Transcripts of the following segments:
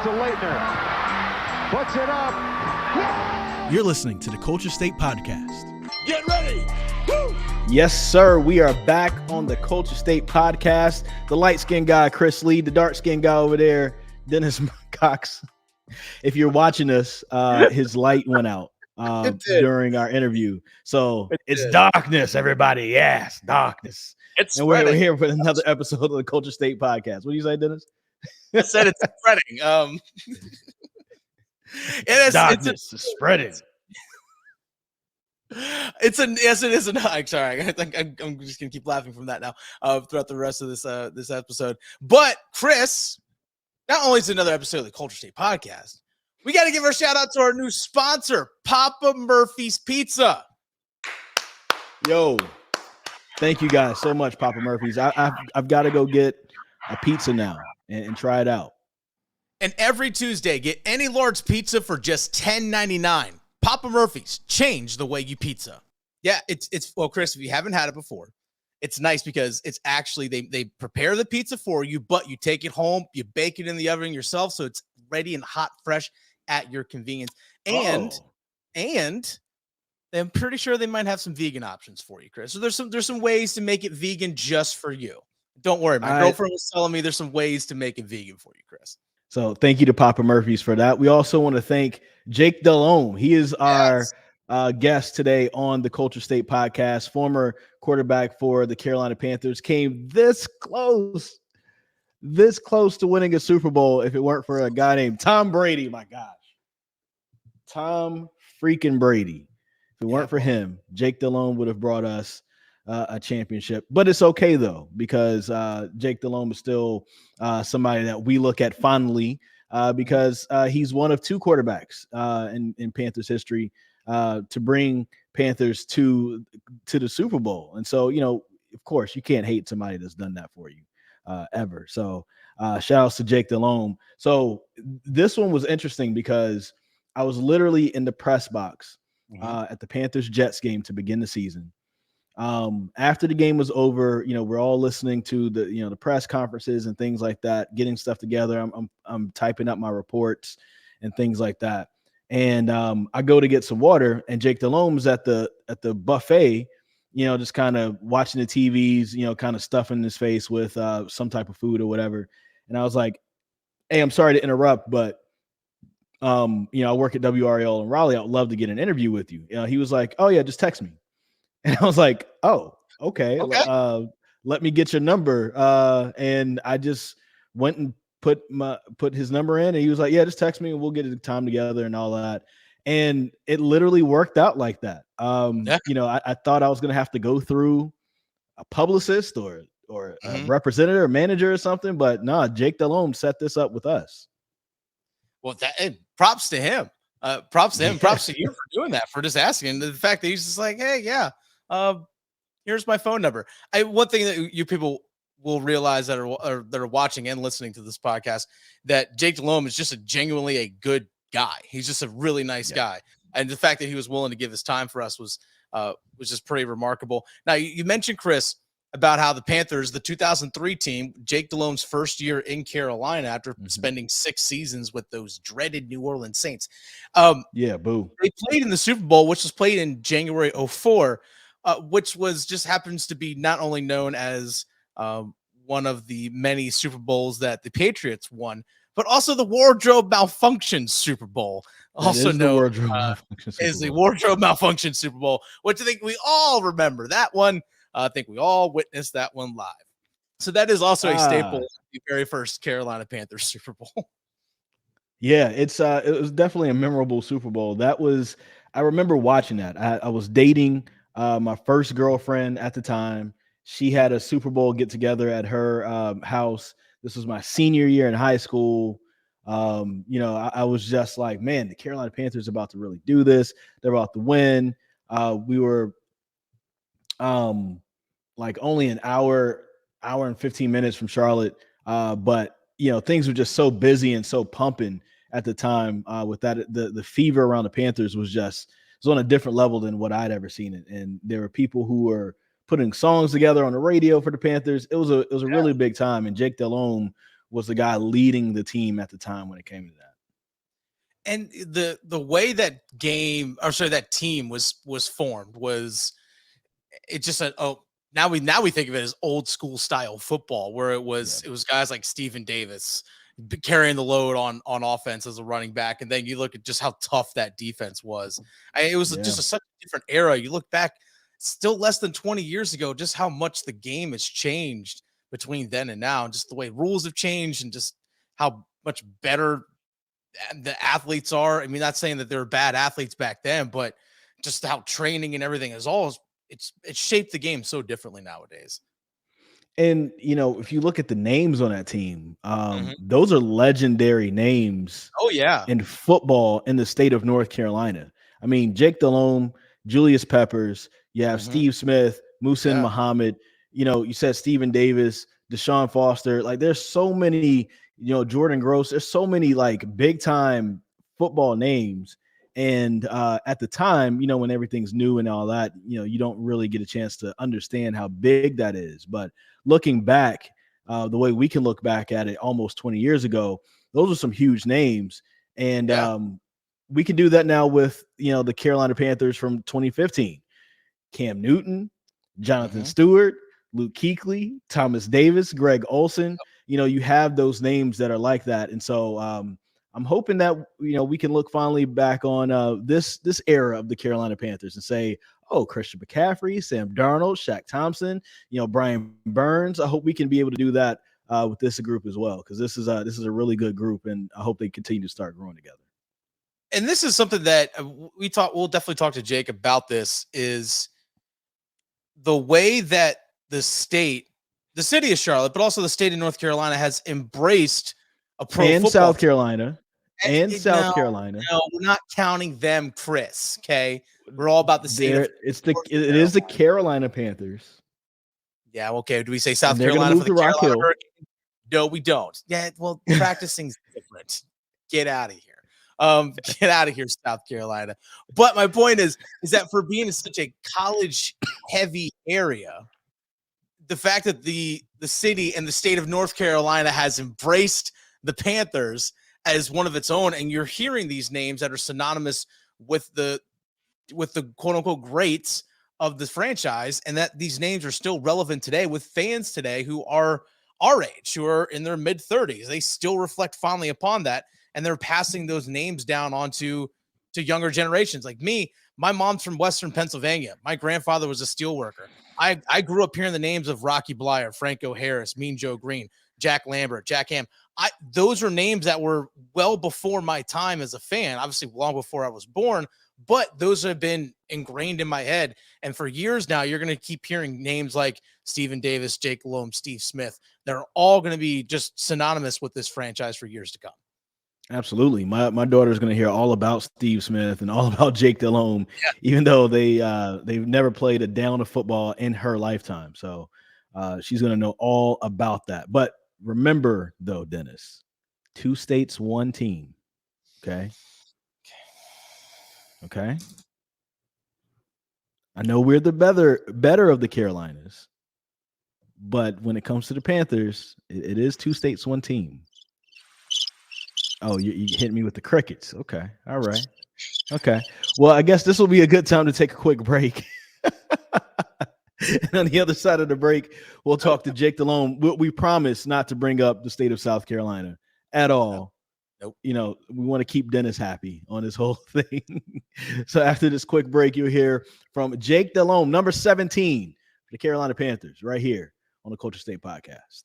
to Leitner. Puts it up. You're listening to the Culture State Podcast. Get ready. Woo! Yes, sir. We are back on the Culture State Podcast. The light-skinned guy, Chris Lee, the dark-skinned guy over there, Dennis Cox. If you're watching us, his light went out during our interview. So it's darkness, everybody. Yes, darkness. It's and we're here with another episode of the Culture State Podcast. What do you say, Dennis? I said it's spreading. Darkness is spreading. It is. I'm sorry. I think I'm just gonna keep laughing from that now throughout the rest of this episode. But Chris, not only is it another episode of the Culture State Podcast, we got to give our shout out to our new sponsor, Papa Murphy's Pizza. Yo, thank you guys so much, Papa Murphy's. I've got to go get a pizza now and try it out. And every Tuesday, get any large pizza for just $10.99. Papa Murphy's, change the way you pizza. Yeah, it's well, Chris, if you haven't had it before, it's nice because it's actually they prepare the pizza for you, but you take it home, you bake it in the oven yourself, so it's ready and hot, fresh at your convenience. And I'm pretty sure they might have some vegan options for you, Chris. So there's some ways to make it vegan just for you. Don't worry, my girlfriend was telling me there's some ways to make it vegan for you, Chris. So thank you to Papa Murphy's for that. We also want to thank Jake Delhomme. He is our guest today on the Culture State Podcast, former quarterback for the Carolina Panthers, came this close to winning a Super Bowl if it weren't for a guy named Tom Brady. My gosh. Tom freaking Brady. If it weren't for him, Jake Delhomme would have brought us a championship. But it's okay, though, because Jake Delhomme is still somebody that we look at fondly because he's one of two quarterbacks in Panthers history to bring Panthers to the Super Bowl. And so, of course, you can't hate somebody that's done that for you ever. So shout outs to Jake Delhomme. So this one was interesting because I was literally in the press box at the Panthers-Jets game to begin the season. After the game was over, we're all listening to the press conferences and things like that, getting stuff together. I'm typing up my reports and things like that. And I go to get some water, and Jake Delhomme's at the buffet, just kind of watching the TVs, kind of stuffing his face with some type of food or whatever. And I was like, "Hey, I'm sorry to interrupt, but I work at WRAL in Raleigh. I would love to get an interview with you." He was like, "Oh yeah, just text me." And I was like, "Oh, okay. Let me get your number." And I just went and put his number in, and he was like, "Yeah, just text me and we'll get the time together and all that." And it literally worked out like that. I thought I was going to have to go through a publicist or a representative or manager or something, but no, Jake Delhomme set this up with us. Well, props to him. Props to him. Props to you for doing that, for just asking. And the fact that he's just like, "Hey, yeah, here's my phone number." One thing that you people will realize that are watching and listening to this podcast, that Jake Delhomme is just genuinely a good guy. He's just a really nice guy. And the fact that he was willing to give his time for us was just pretty remarkable. Now, you mentioned, Chris, about how the Panthers, the 2003 team, Jake Delhomme's first year in Carolina after spending 6 seasons with those dreaded New Orleans Saints. Boo. They played in the Super Bowl, which was played in January 2004, which happens to be not only known as one of the many Super Bowls that the Patriots won, but also the wardrobe malfunction Super Bowl, also known as the wardrobe malfunction Super Bowl, which I think we all remember that one. I think we all witnessed that one live. So that is also a staple of the very first Carolina Panthers Super Bowl. Yeah, it was definitely a memorable Super Bowl. I remember watching that. I was dating my first girlfriend at the time. She had a Super Bowl get together at her house. This was my senior year in high school. I was just like, man, the Carolina Panthers are about to really do this. They're about to win. We were like only an hour and 15 minutes from Charlotte. But things were just so busy and so pumping at the time with that. The fever around the Panthers was on a different level than what I'd ever seen it. And there were people who were putting songs together on the radio for the Panthers. It was a really big time. And Jake Delhomme was the guy leading the team at the time when it came to that. And the way that that team was formed was it just said, oh, now we think of it as old school style football, where it was guys like Stephen Davis carrying the load on offense as a running back, and then you look at just how tough that defense was. It was just such a different era. You look back, still less than 20 years ago, just how much the game has changed between then and now, and just the way rules have changed, and just how much better the athletes are. I mean, not saying that they were bad athletes back then, but just how training and everything is it's shaped the game so differently nowadays. And, if you look at the names on that team, those are legendary names. Oh, yeah. In football in the state of North Carolina. I mean, Jake Delhomme, Julius Peppers, you have Steve Smith, Muhsin Muhammad, you said Stephen Davis, Deshaun Foster. Like, there's so many, Jordan Gross. There's so many, like, big-time football names. And at the time, when everything's new and all that, you don't really get a chance to understand how big that is. But looking back, the way we can look back at it almost 20 years ago, those are some huge names. And we can do that now with, the Carolina Panthers from 2015. Cam Newton, Jonathan Stewart, Luke Kuechly, Thomas Davis, Greg Olsen. You have those names that are like that. And so I'm hoping that, we can look fondly back on this era of the Carolina Panthers and say, oh, Christian McCaffrey, Sam Darnold, Shaq Thompson, Brian Burns. I hope we can be able to do that with this group as well, because this is a really good group, and I hope they continue to start growing together. And this is something that we'll definitely talk to Jake about. This is the way that the city of Charlotte, but also the state of North Carolina, has embraced a pro and football South Carolina. And South Carolina. No, we're not counting them, Chris. Okay, we're all about the state. It is the Carolina Panthers. Yeah. Okay. Do we say South Carolina for the Carolina Hurricanes? No, we don't. Yeah. Well, practicing's different. Get out of here. Get out of here, South Carolina. But my point is that for being such a college-heavy area, the fact that the city and the state of North Carolina has embraced the Panthers as one of its own, and you're hearing these names that are synonymous with the quote unquote greats of the franchise, and that these names are still relevant today with fans today who are our age, who are in their mid-30s. They still reflect fondly upon that, and they're passing those names down onto younger generations. Like me, my mom's from Western Pennsylvania. My grandfather was a steel worker. I grew up hearing the names of Rocky Blyer, Franco Harris, Mean Joe Green, Jack Lambert, Jack Ham. Those are names that were well before my time as a fan, obviously long before I was born, but those have been ingrained in my head. And for years now, you're going to keep hearing names like Stephen Davis, Jake Delhomme, Steve Smith. They're all going to be just synonymous with this franchise for years to come. Absolutely. My daughter's going to hear all about Steve Smith and all about Jake Delhomme, even though they've never played a down of football in her lifetime. So she's going to know all about that. But remember, though, Dennis, 2 states, 1 team. Okay. I know we're the better of the Carolinas, but when it comes to the Panthers, it is 2 states, 1 team. Oh, you hit me with the crickets. Okay. All right. Okay. Well, I guess this will be a good time to take a quick break. And on the other side of the break, we'll talk to Jake Delhomme. We promise not to bring up the state of South Carolina at all. Nope. We want to keep Dennis happy on this whole thing. So after this quick break, you'll hear from Jake Delhomme, number 17 for the Carolina Panthers, right here on the Culture State Podcast.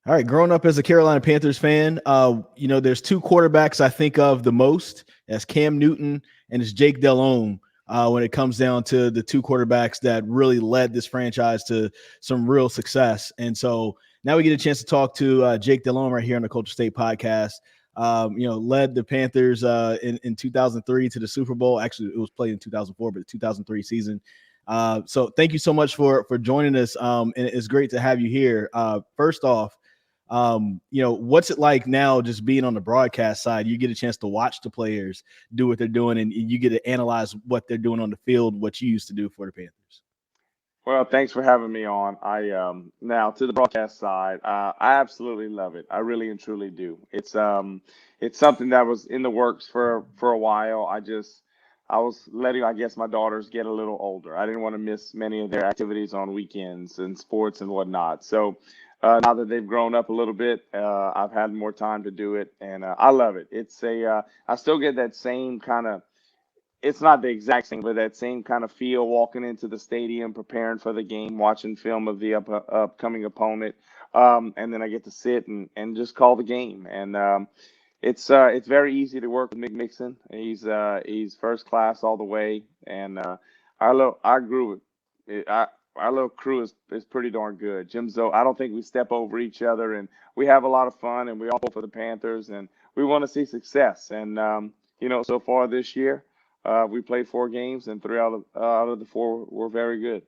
All right, growing up as a Carolina Panthers fan, there's 2 quarterbacks I think of the most. That's Cam Newton and it's Jake Delhomme. When it comes down to the 2 quarterbacks that really led this franchise to some real success. And so now we get a chance to talk to Jake Delhomme right here on the Culture State Podcast. Led the Panthers in 2003 to the Super Bowl. Actually, it was played in 2004, but the 2003 season. So thank you so much for joining us. And it's great to have you here. First off, what's it like now just being on the broadcast side? You get a chance to watch the players do what they're doing, and you get to analyze what they're doing on the field, what you used to do for the Panthers. Well, thanks for having me on. I now to the broadcast side, I absolutely love it. I really and truly do. It's something that was in the works for a while. I was letting, I guess, my daughters get a little older. I didn't want to miss many of their activities on weekends and sports and whatnot. So now that they've grown up a little bit, I've had more time to do it, and I love it. I still get that same kind of, it's not the exact same, but that same kind of feel walking into the stadium, preparing for the game, watching film of the upcoming opponent, and then I get to sit and just call the game. And it's very easy to work with Mick Mixon. He's first class all the way, and our group, our little crew is pretty darn good. Jim Zoe, I don't think we step over each other, and we have a lot of fun, and we all pull for the Panthers, and we want to see success. And so far this year. We played 4 games, and 3 out of the 4 were very good.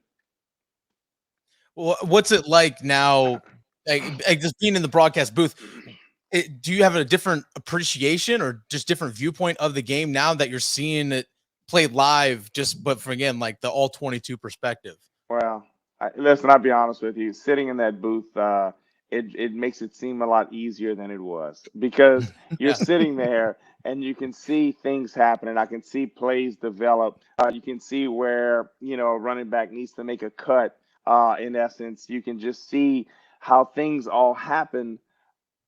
Well, what's it like now? Like just being in the broadcast booth, do you have a different appreciation or just different viewpoint of the game now that you're seeing it played live? But from again, like the all 22 perspective. Well, listen, I'll be honest with you. Sitting in that booth, it makes it seem a lot easier than it was because you're sitting there and you can see things happen, and I can see plays develop. You can see where a running back needs to make a cut. In essence, you can just see how things all happen,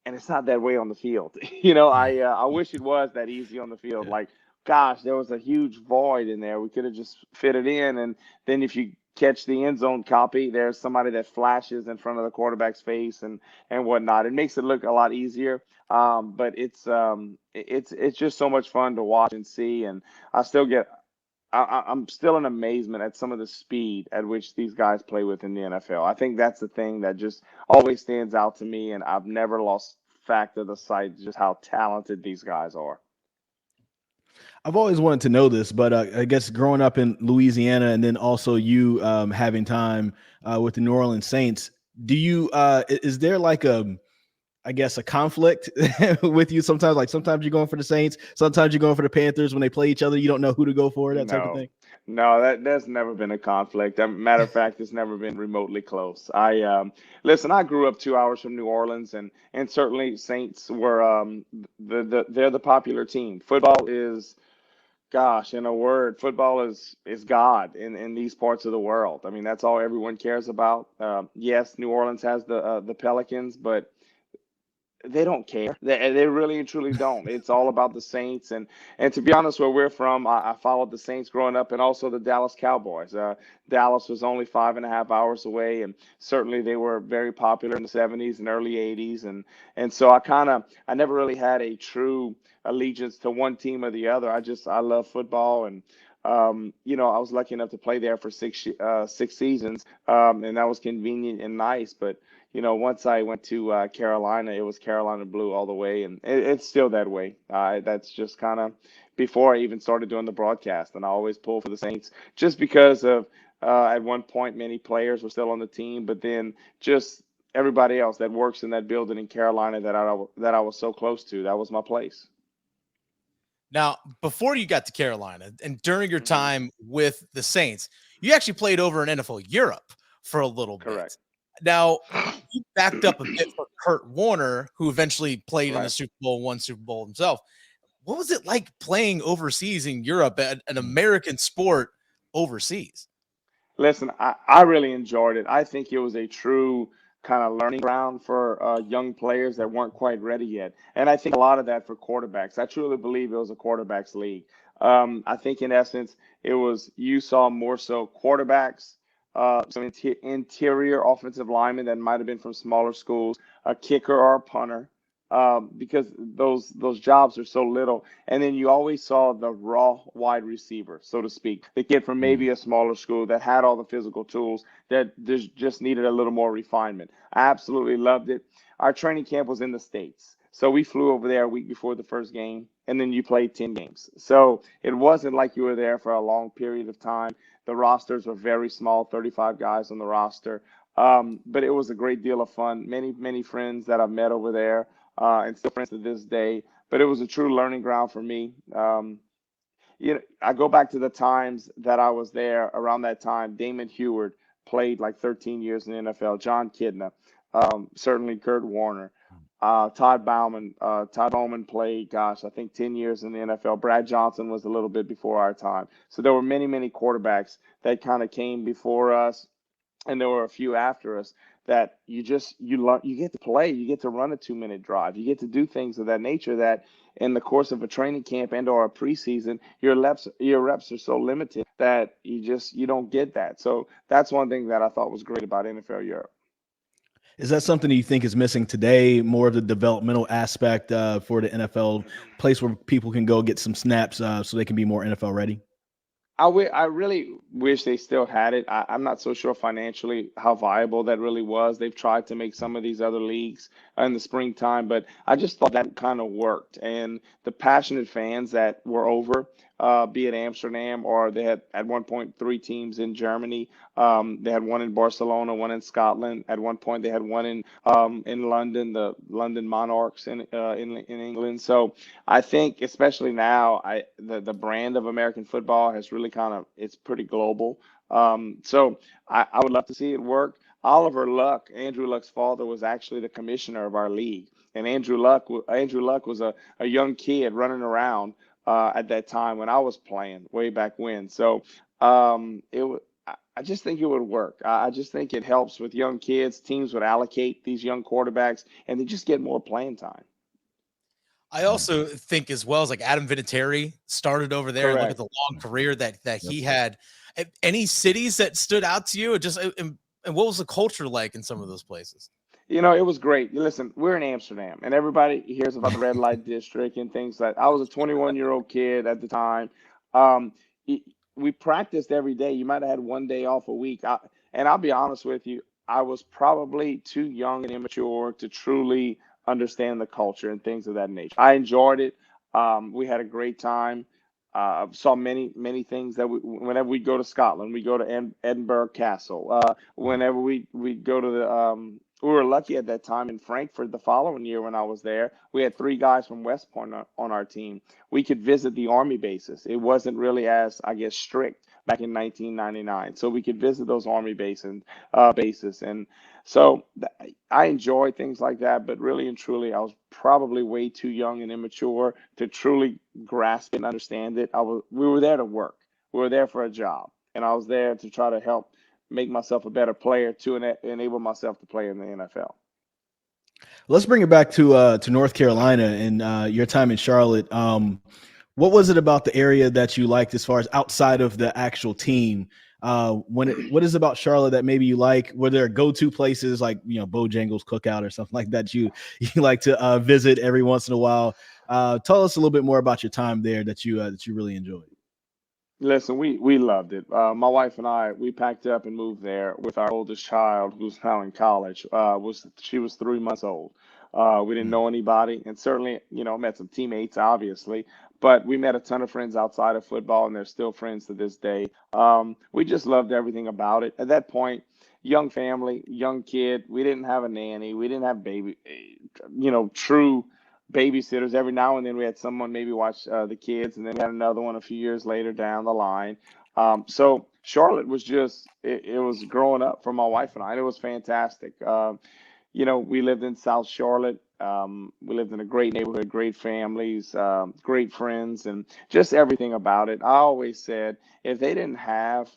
and it's not that way on the field. I wish it was that easy on the field. Yeah. Like, gosh, there was a huge void in there. We could have just fit it in, and then if you catch the end zone copy, there's somebody that flashes in front of the quarterback's face and whatnot. It makes it look a lot easier. But it's just so much fun to watch and see, and I still get. I'm still in amazement at some of the speed at which these guys play with in the NFL. I think that's the thing that just always stands out to me, and I've never lost fact of the sight just how talented these guys are. I've always wanted to know this, but I guess growing up in Louisiana and then also you having time with the New Orleans Saints, do you is there like I guess a conflict with you sometimes? Like sometimes you're going for the Saints, sometimes you're going for the Panthers. When they play each other, you don't know who to go for, that type of No, thing. no, that's never been a conflict. Matter of fact, it's never been remotely close. I listen. I grew up 2 hours from New Orleans, and certainly Saints were they're the popular team. Football is, gosh, in a word, football is God in these parts of the world. I mean, that's all everyone cares about. Yes, New Orleans has the Pelicans, but they don't care. They really and truly don't. It's all about the Saints, and to be honest, where we're from, I followed the Saints growing up, and also the Dallas Cowboys. Dallas was only 5.5 hours away, and certainly they were very popular in the '70s and early '80s, and so I never really had a true allegiance to one team or the other. I love football, and I was lucky enough to play there for 6 seasons, and that was convenient and nice, but once I went to Carolina, it was Carolina blue all the way, and it's still that way. That's just kind of before I even started doing the broadcast, and I always pull for the Saints just because of at one point many players were still on the team, but then just everybody else that works in that building in Carolina that I was so close to, that was my place. Now, before you got to Carolina and during your Hmm. time with the Saints, you actually played over in NFL Europe for a little bit. Correct. Now, you backed up a bit for Kurt Warner, who eventually played in the Right. Super Bowl, won Super Bowl himself. What was it like playing overseas in Europe, an Mm. American sport overseas? Listen, I really enjoyed it. I think it was a true kind of learning ground for young players that weren't quite ready yet. And I think a lot of that for quarterbacks. I truly believe it was a quarterbacks league. I think in essence, you saw more so quarterbacks, some interior offensive linemen that might have been from smaller schools, a kicker or a punter, because those jobs are so little. And then you always saw the raw wide receiver, so to speak, the kid from Mm. maybe a smaller school that had all the physical tools that just needed a little more refinement. I absolutely loved it. Our training camp was in the States. So we flew over there a week before the first game, and then you played 10 games. So it wasn't like you were there for a long period of time. The rosters were very small, 35 guys on the roster. But it was a great deal of fun. Many, many friends that I've met over there, and still friends to this day. But it was a true learning ground for me. I go back to the times that I was there. Around that time, Damon Heward played like 13 years in the NFL. John Kidna, certainly Kurt Warner. Todd Bowman played, gosh, I think 10 years in the NFL. Brad Johnson was a little bit before our time. So there were many, many quarterbacks that kind of came before us, and there were a few after us that you learn, you get to play, you get to run a 2-minute drive, you get to do things of that nature that in the course of a training camp and or a preseason, your reps are so limited that you don't get that. So that's one thing that I thought was great about NFL Europe. Is that something you think is missing today? More of the developmental aspect for the NFL, place where people can go get some snaps so they can be more NFL ready? I really wish they still had it. I'm not so sure financially how viable that really was. They've tried to make some of these other leagues in the springtime, but I just thought that kind of worked. And the passionate fans that were over, be it Amsterdam, or they had at one point 3 teams in Germany. They had one in Barcelona, one in Scotland. At one point, they had one in London, the London Monarchs in England. So I think, especially now, the brand of American football has really it's pretty global. So I would love to see it work. Andrew Luck's father, was actually the commissioner of our league, and Andrew Luck was a young kid running around at that time when I was playing way back when. So I just think it would work. I just think it helps with young kids. Teams would allocate these young quarterbacks, and they just get more playing time. I also think, as well, as like Adam Vinatieri started over there, and look at Correct. the long career that he had. Any cities that stood out to you? And what was the culture like in some of those places? It was great. Listen, we're in Amsterdam, and everybody hears about the red light district and things like. I was a 21-year-old kid at the time. Um, y- we practiced every day. You might have had one day off a week. And I'll be honest with you, I was probably too young and immature to truly understand the culture and things of that nature. I enjoyed it. We had a great time. Saw many, many things whenever we go to Scotland, we go to Edinburgh Castle. Whenever we go to we were lucky at that time in Frankfurt the following year when I was there. We had 3 guys from West Point on our team. We could visit the army bases. It wasn't really as, I guess, strict back in 1999. So we could visit those army bases. And so I enjoy things like that, but really and truly, I was probably way too young and immature to truly grasp it and understand it. We were there to work. We were there for a job, and I was there to try to help make myself a better player to enable myself to play in the NFL. Let's bring it back to North Carolina and your time in Charlotte. What was it about the area that you liked as far as outside of the actual team? What is about Charlotte that maybe you like? Were there go-to places like Bojangles Cookout or something like that you like to visit every once in a while? Tell us a little bit more about your time there that you really enjoyed. Listen, we loved it. My wife and I, we packed up and moved there with our oldest child, who's now in college. She was 3 months old. We didn't know anybody, and certainly, met some teammates, obviously, but we met a ton of friends outside of football, and they're still friends to this day. We just loved everything about it. At that point, young family, young kid, we didn't have a nanny, we didn't have true babysitters. Every now and then we had someone maybe watch the kids, and then we had another one a few years later down the line. So Charlotte was it was growing up for my wife and I, and it was fantastic. We lived in South Charlotte. We lived in a great neighborhood, great families, great friends, and just everything about it. I always said, if they didn't have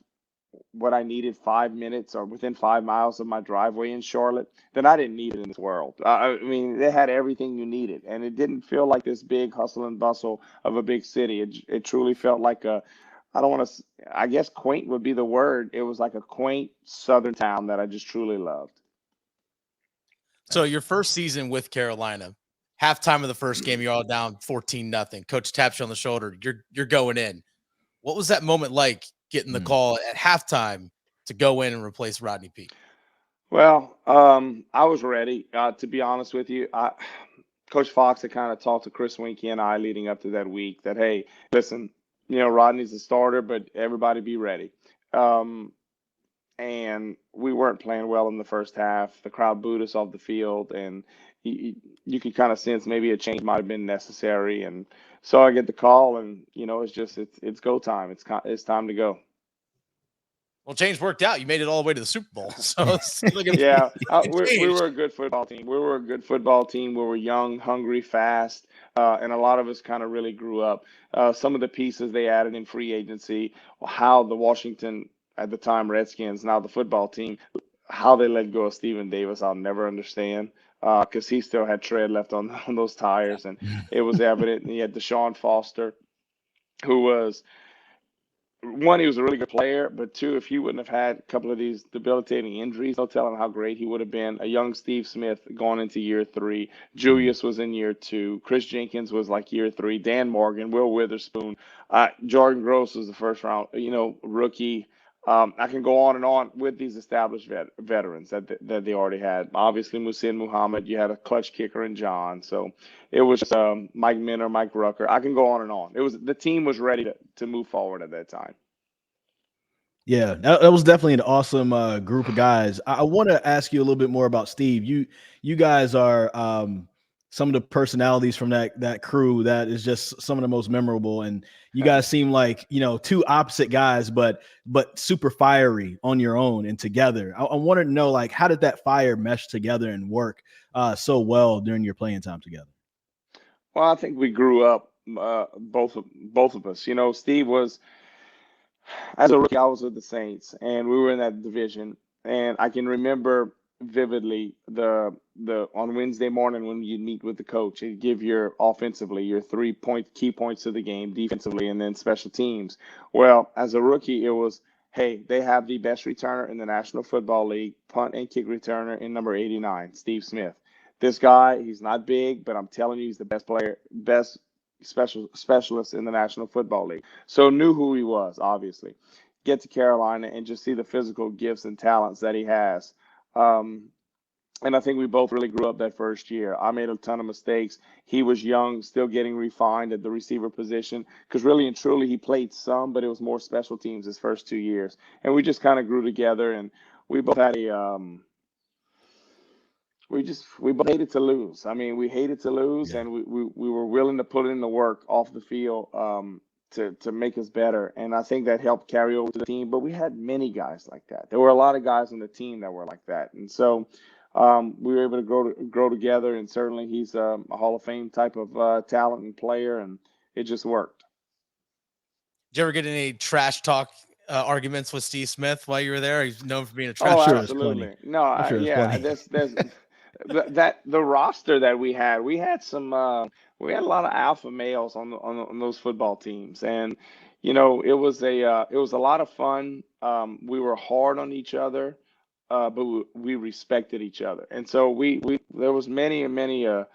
what I needed 5 minutes or within 5 miles of my driveway in Charlotte, then I didn't need it in this world. I mean, they had everything you needed, and it didn't feel like this big hustle and bustle of a big city. It truly felt like I don't want to, I guess quaint would be the word. It was like a quaint southern town that I just truly loved. So your first season with Carolina, halftime of the first game, you're all down 14-0. Coach taps you on the shoulder. You're going in. What was that moment like, getting the call at halftime to go in and replace Rodney Peete? Well, I was ready. To be honest with you, Coach Fox had kind of talked to Chris Winkie and I leading up to that week that, hey, listen, Rodney's the starter, but everybody be ready. And we weren't playing well in the first half. The crowd booed us off the field, and you could kind of sense maybe a change might have been necessary. And so I get the call, and it's go time. It's time to go. Well, change worked out. You made it all the way to the Super Bowl. So Yeah, we were a good football team. We were a good football team. We were young, hungry, fast, and a lot of us kind of really grew up. Some of the pieces they added in free agency, how the Washington at the time Redskins, now the football team, how they let go of Stephen Davis, I'll never understand. Because he still had tread left on those tires, and it was evident. And he had Deshaun Foster, who was one, he was a really good player, but two, if he wouldn't have had a couple of these debilitating injuries, no telling how great he would have been. A young Steve Smith going into year 3. Julius was in year 2. Chris Jenkins was like year 3. Dan Morgan, Will Witherspoon, Jordan Gross was the first round, rookie. I can go on and on with these established veterans that they already had. Obviously, Musin Muhammad, you had a clutch kicker in John. So it was just, Mike Minner, Mike Rucker. I can go on and on. The team was ready to move forward at that time. Yeah, that was definitely an awesome group of guys. I want to ask you a little bit more about Steve. You guys are some of the personalities from that crew that is just some of the most memorable, and you guys seem like two opposite guys, but super fiery on your own and together. I wanted to know, like, how did that fire mesh together and work so well during your playing time together? Well, I think we grew up, both of us. Steve was, as a rookie, I was with the Saints, and we were in that division. And I can remember vividly the on Wednesday morning when you meet with the coach, he'd give your offensively your 3-point key points of the game, defensively, and then special teams. Well, as a rookie, it was, hey, they have the best returner in the National Football League, punt and kick returner in number 89, Steve Smith. This guy, he's not big, but I'm telling you, he's the best player, best specialist in the National Football League. So knew who he was, obviously. Get to Carolina and just see the physical gifts and talents that he has. And I think we both really grew up that first year. I made a ton of mistakes. He was young, still getting refined at the receiver position, because really and truly he played some, but it was more special teams his first 2 years. And we just kind of grew together, and we both had we both hated to lose. I mean, we hated to lose, and we were willing to put in the work off the field to make us better. And I think that helped carry over to the team. But we had many guys like that. There were a lot of guys on the team that were like that. And so we were able to grow together. And certainly he's a Hall of Fame type of talent and player, and it just worked. Did you ever get any trash talk arguments with Steve Smith while you were there? He's known for being a trash talker. talker. Absolutely. No, there's the roster that we had some we had a lot of alpha males on those football teams, and it was a lot of fun. We were hard on each other, but we respected each other, and so there was many of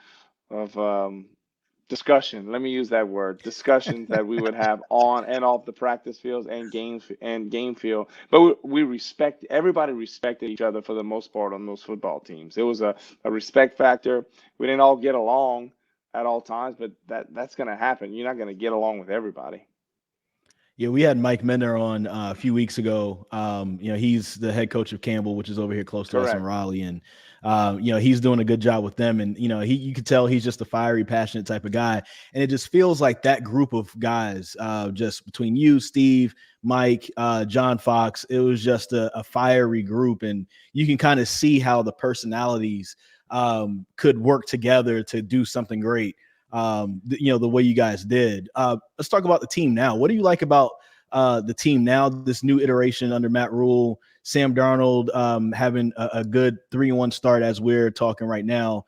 discussion. Let me use that word, discussions that we would have on and off the practice fields and game field. But everybody respected each other for the most part on those football teams. It was a respect factor. We didn't all get along at all times, but that's going to happen. You're not going to get along with everybody. Yeah, we had Mike Minner on a few weeks ago. He's the head coach of Campbell, which is over here close to us in Raleigh, and he's doing a good job with them. And you could tell he's just a fiery, passionate type of guy. And it just feels like that group of guys, just between you, Steve, Mike, John Fox, it was just a fiery group, and you can kind of see how the personalities could work together to do something great. The way you guys did. Let's talk about the team now. What do you like about the team now, this new iteration under Matt Rule, Sam Darnold having a good 3-1 start as we're talking right now,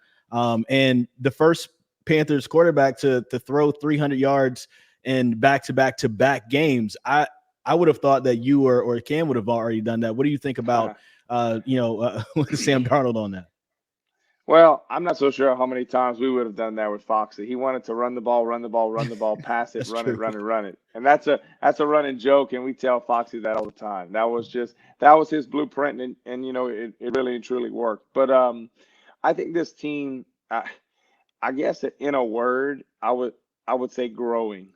and the first Panthers quarterback to throw 300 yards in back-to-back games? I would have thought that you or Cam would have already done that. What do you think about Sam Darnold on that? Well, I'm not so sure how many times we would have done that with Foxy. He wanted to run the ball, pass it, run it. And that's a running joke, and we tell Foxy that all the time. That was his blueprint, and it really and truly worked. But I think this team, I guess in a word, I would say growing.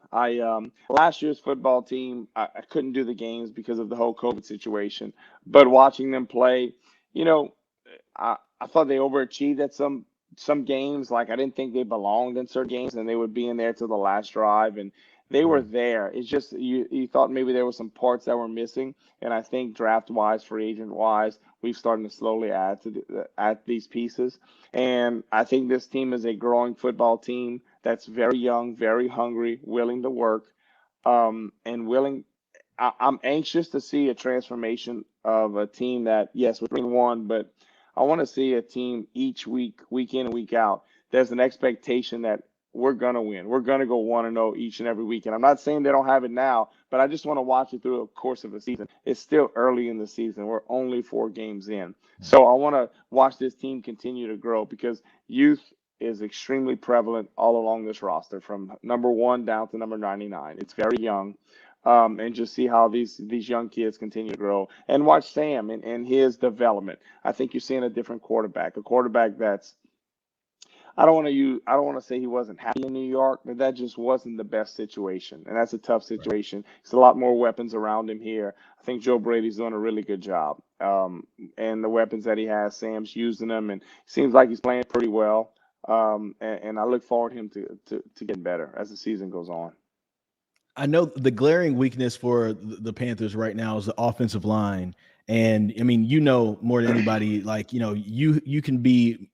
Last year's football team, I couldn't do the games because of the whole COVID situation, but watching them play, I thought they overachieved at some games. Like, I didn't think they belonged in certain games, and they would be in there till the last drive. And They were there. It's just you thought maybe there were some parts that were missing, and I think draft wise, free agent wise, we've started to slowly add these pieces. And I think this team is a growing football team that's very young, very hungry, willing to work, and willing. I'm anxious to see a transformation of a team that, yes, we're 3-1, but I want to see a team each week, week in and week out. There's an expectation that we're going to win. We're going to go 1-0 each and every week. And I'm not saying they don't have it now, but I just want to watch it through the course of a season. It's still early in the season. We're only 4 games in. So I want to watch this team continue to grow because youth is extremely prevalent all along this roster from number 1 down to number 99. It's very young. And just see how these young kids continue to grow and watch Sam and his development. I think you're seeing a different quarterback, a quarterback that's I don't want to say he wasn't happy in New York, but that just wasn't the best situation. And that's a tough situation. There's a lot more weapons around him here. I think Joe Brady's doing a really good job. And the weapons that he has, Sam's using them and seems like he's playing pretty well. And I look forward to him to get better as the season goes on. I know the glaring weakness for the Panthers right now is the offensive line. And I mean, more than anybody, you can be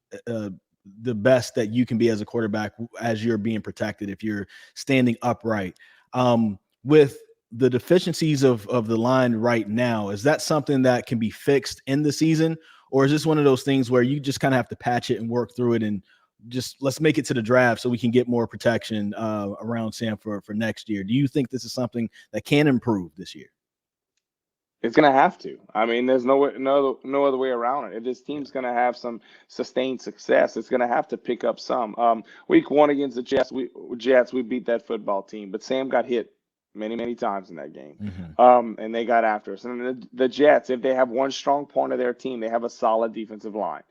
the best that you can be as a quarterback as you're being protected if you're standing upright. With the deficiencies of the line right now, is that something that can be fixed in the season? Or is this one of those things where you just kind of have to patch it and work through it and just let's make it to the draft so we can get more protection around Sam for next year? Do you think this is something that can improve this year? It's going to have to. I mean, there's no other way around it. If this team's going to have some sustained success, it's going to have to pick up some. Week 1 against the Jets, we beat that football team, but Sam got hit many times in that game. Mm-hmm. And they got after us. And the Jets, if they have one strong point of their team, they have a solid defensive line.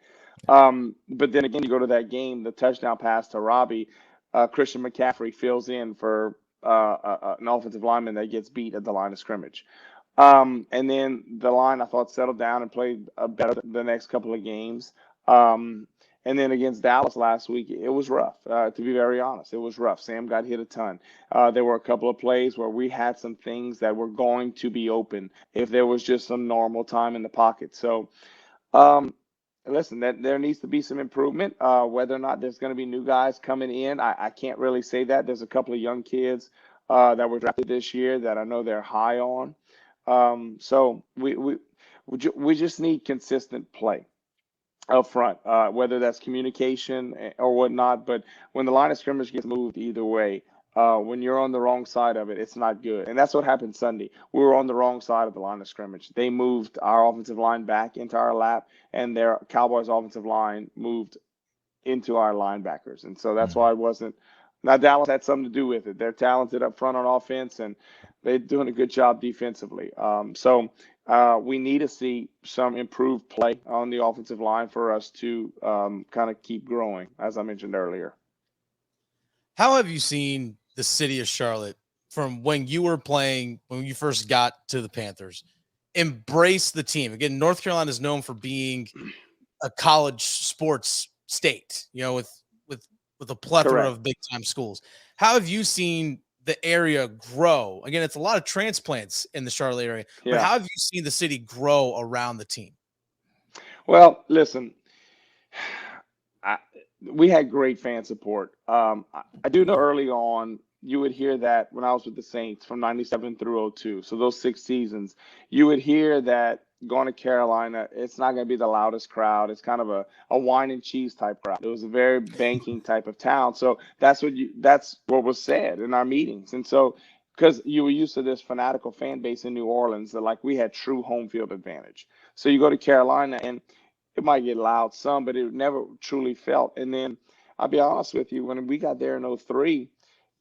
But then again, you go to that game, the touchdown pass to Robbie, Christian McCaffrey fills in for an offensive lineman that gets beat at the line of scrimmage. And then the line, I thought, settled down and played better the next couple of games. And then against Dallas last week, it was rough, to be very honest. It was rough. Sam got hit a ton. There were a couple of plays where we had some things that were going to be open if there was just some normal time in the pocket. So, listen, there needs to be some improvement. Whether or not there's going to be new guys coming in, I can't really say that. There's a couple of young kids that were drafted this year that I know they're high on. So we just need consistent play up front, whether that's communication or whatnot. But when the line of scrimmage gets moved either way, when you're on the wrong side of it, it's not good. And that's what happened Sunday. We were on the wrong side of the line of scrimmage. They moved our offensive line back into our lap, and their Cowboys offensive line moved into our linebackers. And so that's why it wasn't. Now, Dallas had something to do with it. They're talented up front on offense, and they're doing a good job defensively. So we need to see some improved play on the offensive line for us to kind of keep growing, as I mentioned earlier. How have you seen the city of Charlotte from when you were playing, when you first got to the Panthers, embrace the team? Again, North Carolina is known for being a college sports state, with a plethora of big-time schools. How have you seen the area grow? Again, it's a lot of transplants in the Charlotte area, but how have you seen the city grow around the team? Well, listen, we had great fan support. I do know early on you would hear that when I was with the Saints from 97 through 02, so those 6 seasons, you would hear that going to Carolina, it's not going to be the loudest crowd. It's kind of a wine and cheese type crowd. It was a very banking type of town. So that's what was said in our meetings. And so because you were used to this fanatical fan base in New Orleans, that like we had true home field advantage. So you go to Carolina and it might get loud some, but it never truly felt. And then I'll be honest with you, when we got there in 03,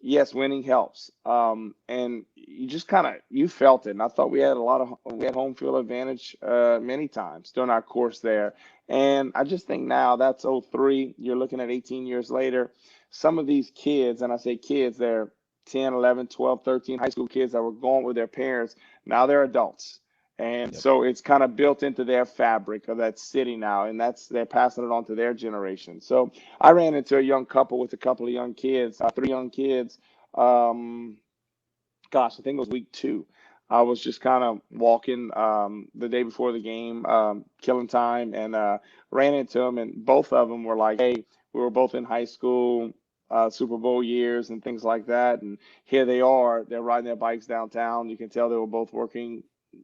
yes, winning helps. And you just you felt it. And I thought we had home field advantage many times during our course there. And I just think now that's 03. You're looking at 18 years later. Some of these kids, and I say kids, they're 10, 11, 12, 13 high school kids that were going with their parents. Now they're adults. And so it's kind of built into their fabric of that city now, and they're passing it on to their generation. So I ran into a young couple with a couple of young kids, 3 young kids, gosh, I think it was week 2. I was just kind of walking the day before the game, killing time, and ran into them. And both of them were like, "Hey, we were both in high school, Super Bowl years, and things like that." And here they are; they're riding their bikes downtown. You can tell they were both working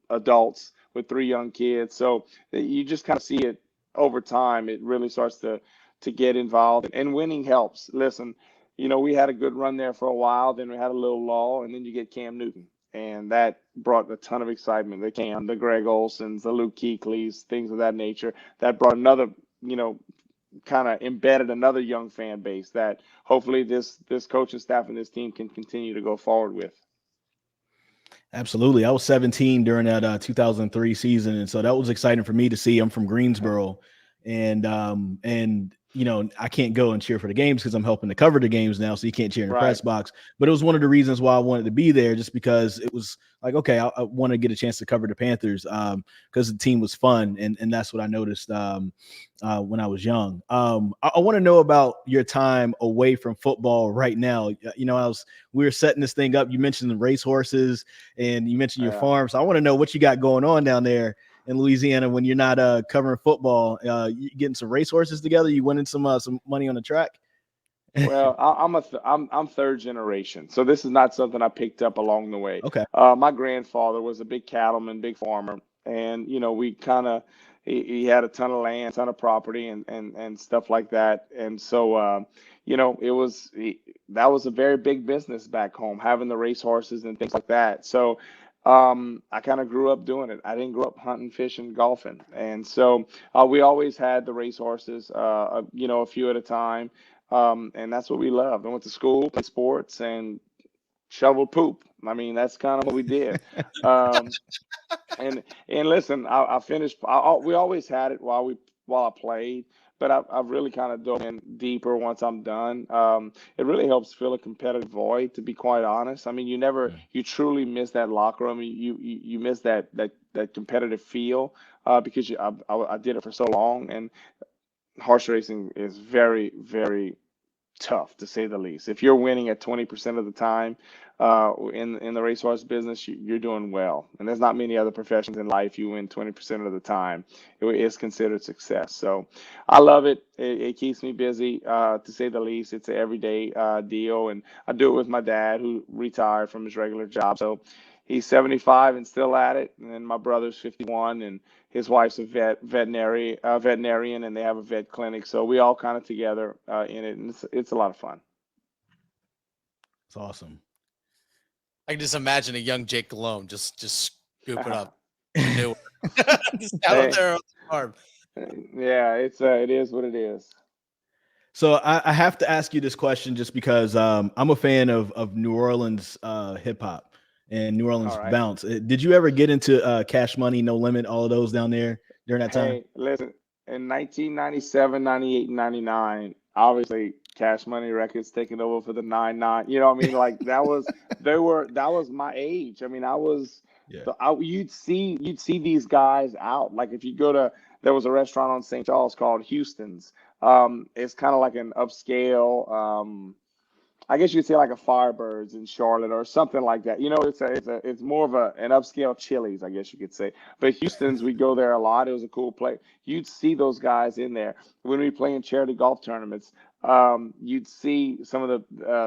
adults with 3 young kids. So you just kind of see it over time. It really starts to get involved, and winning helps. Listen, we had a good run there for a while, then we had a little lull, and then you get Cam Newton. And that brought a ton of excitement. The Cam, the Greg Olsons, the Luke Kuechly's, things of that nature. That brought another, kind of embedded another young fan base that hopefully this coaching staff and this team can continue to go forward with. Absolutely. I was 17 during that 2003 season, and so that was exciting for me to see. I'm from Greensboro, and I can't go and cheer for the games because I'm helping to cover the games now, so you can't cheer in the press box. But it was one of the reasons why I wanted to be there, just because it was like, okay, I want to get a chance to cover the Panthers because the team was fun, and that's what I noticed when I was young. I want to know about your time away from football right now. We were setting this thing up. You mentioned the racehorses, and you mentioned your farm. So I want to know what you got going on down there in Louisiana when you're not covering football. You getting some racehorses together? You winning some money on the track? Well, I'm third generation, so this is not something I picked up along the way. Okay. My grandfather was a big cattleman, big farmer, and we kind of he had a ton of land, ton of property, and stuff like that. And so that was a very big business back home, having the racehorses and things like that. So I kind of grew up doing it. I didn't grow up hunting, fishing, golfing, and so we always had the racehorses, a few at a time. And that's what we loved. I went to school, played sports, and shoveled poop. I mean, that's kind of what we did. Um, and listen, I finished. We always had it while I played, but I've really kind of dove in deeper once I'm done. It really helps fill a competitive void, to be quite honest. I mean, you truly miss that locker room. You miss that competitive feel because I did it for so long, and horse racing is very, very tough, to say the least. If you're winning at 20% of the time in the racehorse business, you're doing well. And there's not many other professions in life you win 20% of the time. It is considered success. So I love it. It keeps me busy, to say the least. It's an everyday deal. And I do it with my dad, who retired from his regular job. So he's 75 and still at it. And then my brother's 51, and his wife's a veterinarian, and they have a vet clinic. So we all kind of together in it, and it's a lot of fun. It's awesome. I can just imagine a young Jake Delhomme just scooping up just out there on the farm. Yeah, it is what it is. So I have to ask you this question just because I'm a fan of New Orleans hip hop and New Orleans bounce. Did you ever get into Cash Money, No Limit, all of those down there during that time? Hey, listen, in 1997, 98, and 99, obviously Cash Money Records taking over for the 9-9. You know what I mean? Like that was my age. I mean, you'd see these guys out. Like if you there was a restaurant on St. Charles called Houston's. It's kind of like an upscale, I guess you'd say like a Firebirds in Charlotte or something like that. It's more of an upscale Chili's, I guess you could say. But Houston's, we go there a lot. It was a cool place. You'd see those guys in there when we play in charity golf tournaments. You'd see some of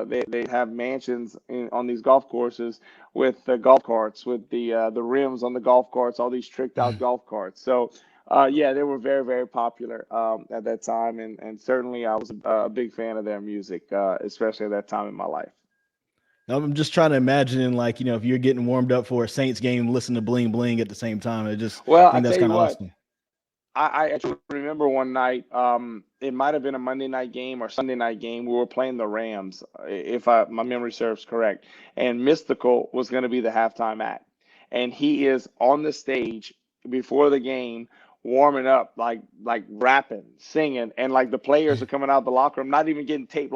they have mansions on these golf courses with the golf carts, with the rims on the golf carts, all these tricked out golf carts. So they were very, very popular at that time, and certainly I was a big fan of their music, especially at that time in my life. I'm just trying to imagine, like, if you're getting warmed up for a Saints game, listen to Bling Bling at the same time. I think that's kind of awesome. I actually remember one night, it might have been a Monday night game or Sunday night game. We were playing the Rams, if my memory serves correct, and Mystical was going to be the halftime act, and he is on the stage before the game, warming up, like rapping, singing, and like the players are coming out of the locker room, not even getting taped,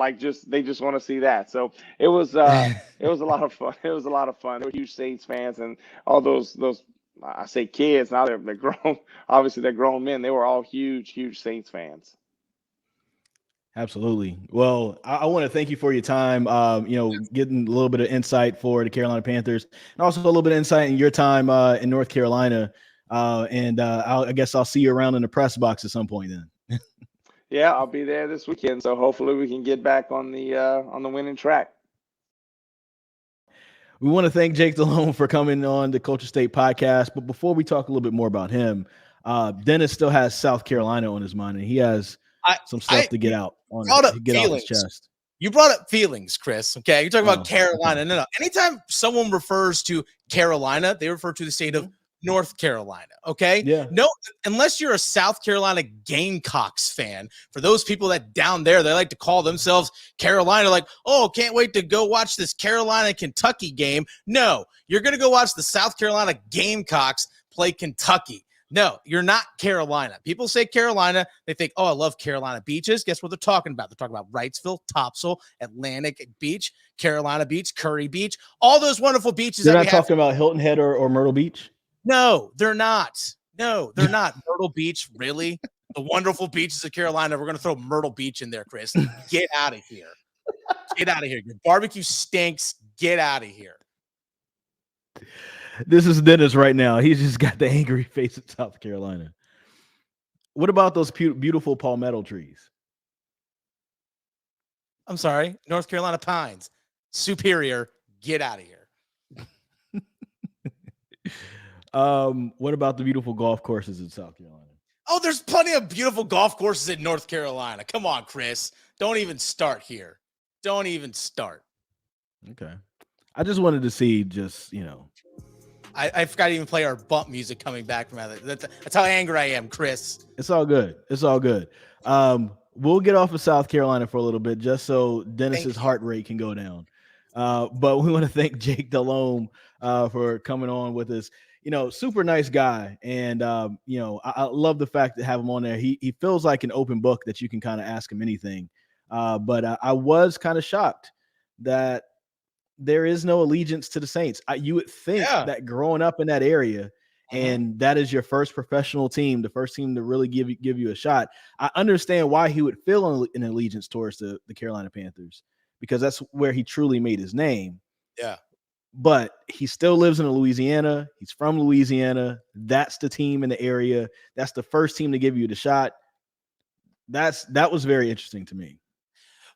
they just want to see that. So it was a lot of fun. It was a lot of fun. They were huge Saints fans, and all those I say kids, now they're grown. Obviously they're grown men. They were all huge Saints fans. Absolutely. Well, I want to thank you for your time. Getting a little bit of insight for the Carolina Panthers, and also a little bit of insight in your time in North Carolina. I guess I'll see you around in the press box at some point then. Yeah, I'll be there this weekend, so hopefully we can get back on the winning track. We want to thank Jake Delhomme for coming on the Culture State podcast. But before we talk a little bit more about him, Dennis still has South Carolina on his mind, and he has some stuff to get out on get off his chest. You brought up feelings, Chris. Okay, you're talking about Carolina. Okay. No. Anytime someone refers to Carolina, they refer to the state of North Carolina. Okay. Yeah. No, unless you're a South Carolina Gamecocks fan. For those people that down there, they like to call themselves Carolina, like, oh, can't wait to go watch this Carolina Kentucky game. No, you're going to go watch the South Carolina Gamecocks play Kentucky. No, you're not Carolina. People say Carolina, they think, oh, I love Carolina beaches. Guess what they're talking about? They're talking about Wrightsville, Topsail, Atlantic Beach, Carolina Beach, Curry Beach, all those wonderful beaches. They're not talking about Hilton Head or Myrtle Beach? No, they're not. No, they're not. Myrtle Beach, really? The wonderful beaches of Carolina. We're going to throw Myrtle Beach in there, Chris. Get out of here. Get out of here. Your barbecue stinks. Get out of here. This is Dennis right now. He's just got the angry face of South Carolina. What about those beautiful palmetto trees? I'm sorry. North Carolina pines. Superior. Get out of here. What about the beautiful golf courses in South Carolina? Oh, there's plenty of beautiful golf courses in North Carolina. Come on, Chris. Don't even start here. Don't even start. Okay. I just wanted to see I forgot to even play our bump music coming back from that. That's how angry I am, Chris. It's all good. It's all good. We'll get off of South Carolina for a little bit just so Dennis's heart rate can go down. But we want to thank Jake Delhomme for coming on with us. Super nice guy. And, I love the fact to have him on there. He feels like an open book that you can kind of ask him anything. But I was kind of shocked that there is no allegiance to the Saints. You would think that growing up in that area and that is your first professional team, the first team to really give you a shot. I understand why he would feel an allegiance towards the Carolina Panthers, because that's where he truly made his name. Yeah. But he still lives in Louisiana. He's from Louisiana. That's the team in the area. That's the first team to give you the shot. That was very interesting to me.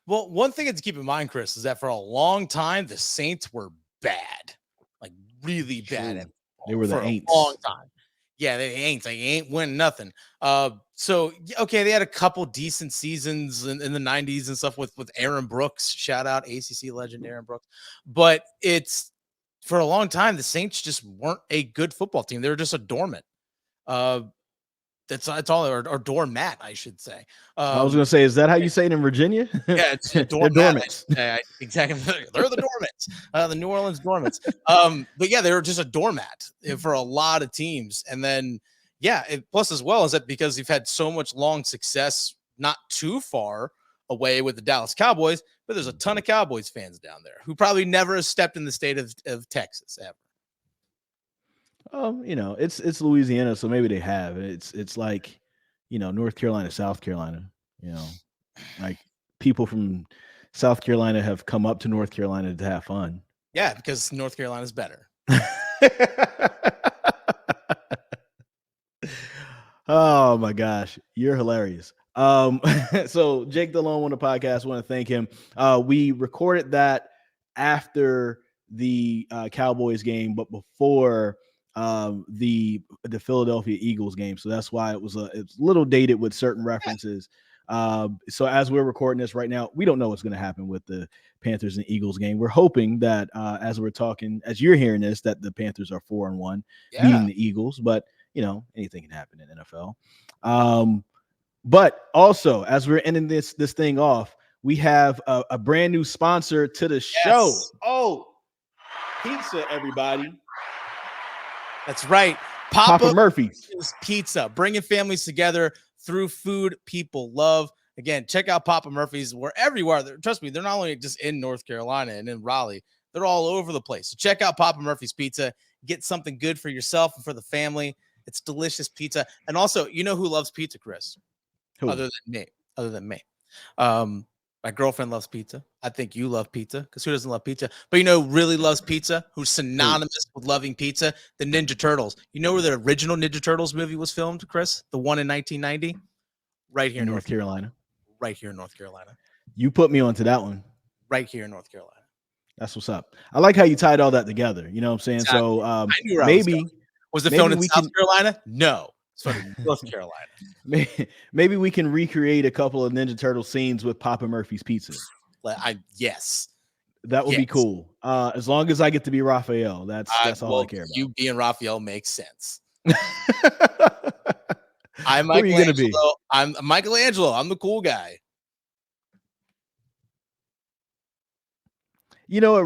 Well, one thing to keep in mind, Chris, is that for a long time, the Saints were bad, like really bad. They were the Aints. A long time. Yeah, they ain't winning nothing. So, okay, they had a couple decent seasons in the 90s and stuff with Aaron Brooks. Shout out ACC legend Aaron Brooks. But it's for a long time, the Saints just weren't a good football team. They were just a dormant. That's all, or doormat, I should say. I was going to say, is that how you say it in Virginia? Yeah, it's dormants. Exactly. They're the dormants, the New Orleans dormants. But yeah, they were just a doormat for a lot of teams. And then, plus as well is that because you've had so much long success, not too far away with the Dallas Cowboys, but there's a ton of Cowboys fans down there who probably never have stepped in the state of Texas ever. It's Louisiana, so maybe they have. It's like, North Carolina, South Carolina, like people from South Carolina have come up to North Carolina to have fun. Yeah, because North Carolina is better. Oh my gosh, you're hilarious. So Jake Delhomme on the podcast, I want to thank him. We recorded that after the Cowboys game, but before the Philadelphia Eagles game. So that's why it's a little dated with certain references. So as we're recording this right now, we don't know what's going to happen with the Panthers and Eagles game. We're hoping that as you're hearing this, that the Panthers are 4-1 beating the Eagles, but anything can happen in NFL. But also as we're ending this thing off, we have a brand new sponsor to the show. Oh, pizza, everybody. That's right. Papa Murphy's Pizza, bringing families together through food people love. Again, check out Papa Murphy's. We're everywhere. Trust me, they're not only just in North Carolina and in Raleigh, they're all over the place. So check out Papa Murphy's Pizza. Get something good for yourself and for the family. It's delicious pizza. And also, who loves pizza, Chris? Who? Other than me. My girlfriend loves pizza. I think you love pizza because who doesn't love pizza? But you know, who really loves pizza, who's synonymous with loving pizza, the Ninja Turtles. You know where the original Ninja Turtles movie was filmed, Chris? The one in 1990? Right here in North Carolina. Right here in North Carolina. You put me onto that one. Right here in North Carolina. That's what's up. I like how you tied all that together. You know what I'm saying? Exactly. So I knew where maybe was it filmed in South Carolina? No, it's filmed in North Carolina. Maybe we can recreate a couple of Ninja Turtle scenes with Papa Murphy's Pizza. Yes, that would be cool. As long as I get to be Raphael, that's all I care about. You being Raphael makes sense. I'm Michelangelo. I'm Michelangelo. I'm the cool guy. You know,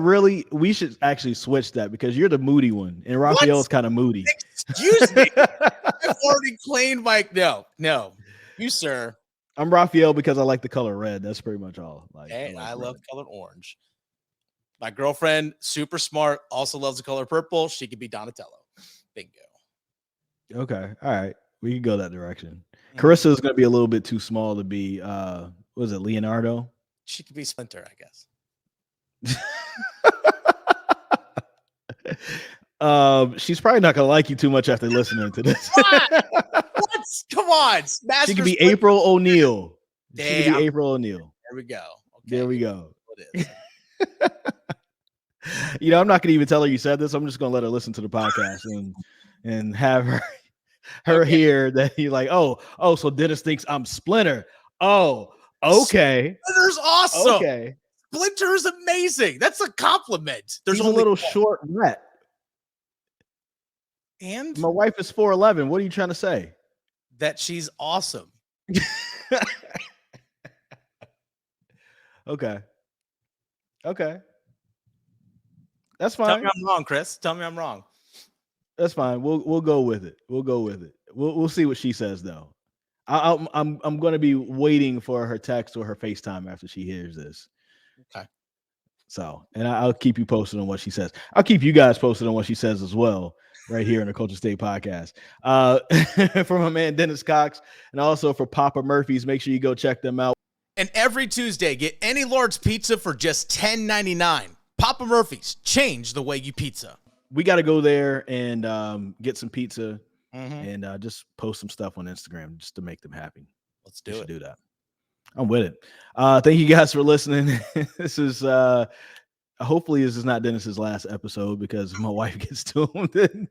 we should actually switch that because you're the moody one, and Raphael's kind of moody. Excuse me. I've already claimed Mike. No, you, sir. I'm Raphael because I like the color red. That's pretty much all. I love color orange. My girlfriend, super smart, also loves the color purple. She could be Donatello. Bingo. Okay. All right. We can go that direction. Carissa is going to be a little bit too small to be, what was it, Leonardo? She could be Splinter, I guess. She's probably not gonna like you too much after listening to this. What? Come on, she could be April O'Neil. She could be April O'Neil. There we go. Okay. There we go. You know, I'm not gonna even tell her you said this. I'm just gonna let her listen to the podcast and have her hear that you're like, oh, so Dennis thinks I'm Splinter. Oh, okay. Splinter's awesome. Okay. Splinter is amazing. That's a compliment. There's a little short rat. And my wife is 4'11". What are you trying to say? That she's awesome. Okay. That's fine. Tell me I'm wrong, Chris. Tell me I'm wrong. That's fine. We'll go with it. We'll see what she says though. I'm going to be waiting for her text or her FaceTime after she hears this. Okay. So, and I'll keep you posted on what she says. I'll keep you guys posted on what she says as well, right here in the Culture State Podcast. For my man Dennis Cox, and also for Papa Murphy's, make sure you go check them out. And every Tuesday, get any large pizza for just $10.99. Papa Murphy's, change the way you pizza. We got to go there and get some pizza and just post some stuff on Instagram just to make them happy. Let's do it. Do that. I'm with it. Thank you guys for listening. This is hopefully this is not Dennis's last episode because my wife gets to him.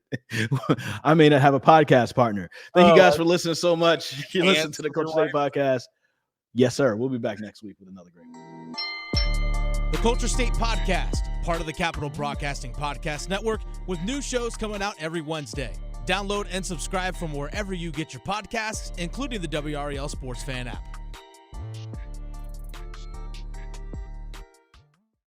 I may not have a podcast partner. Thank you guys for listening so much. You listen to the Culture State Podcast. Yes, sir. We'll be back next week with another great one. The Culture State Podcast, part of the Capital Broadcasting Podcast Network, with new shows coming out every Wednesday. Download and subscribe from wherever you get your podcasts, including the WRAL Sports Fan app.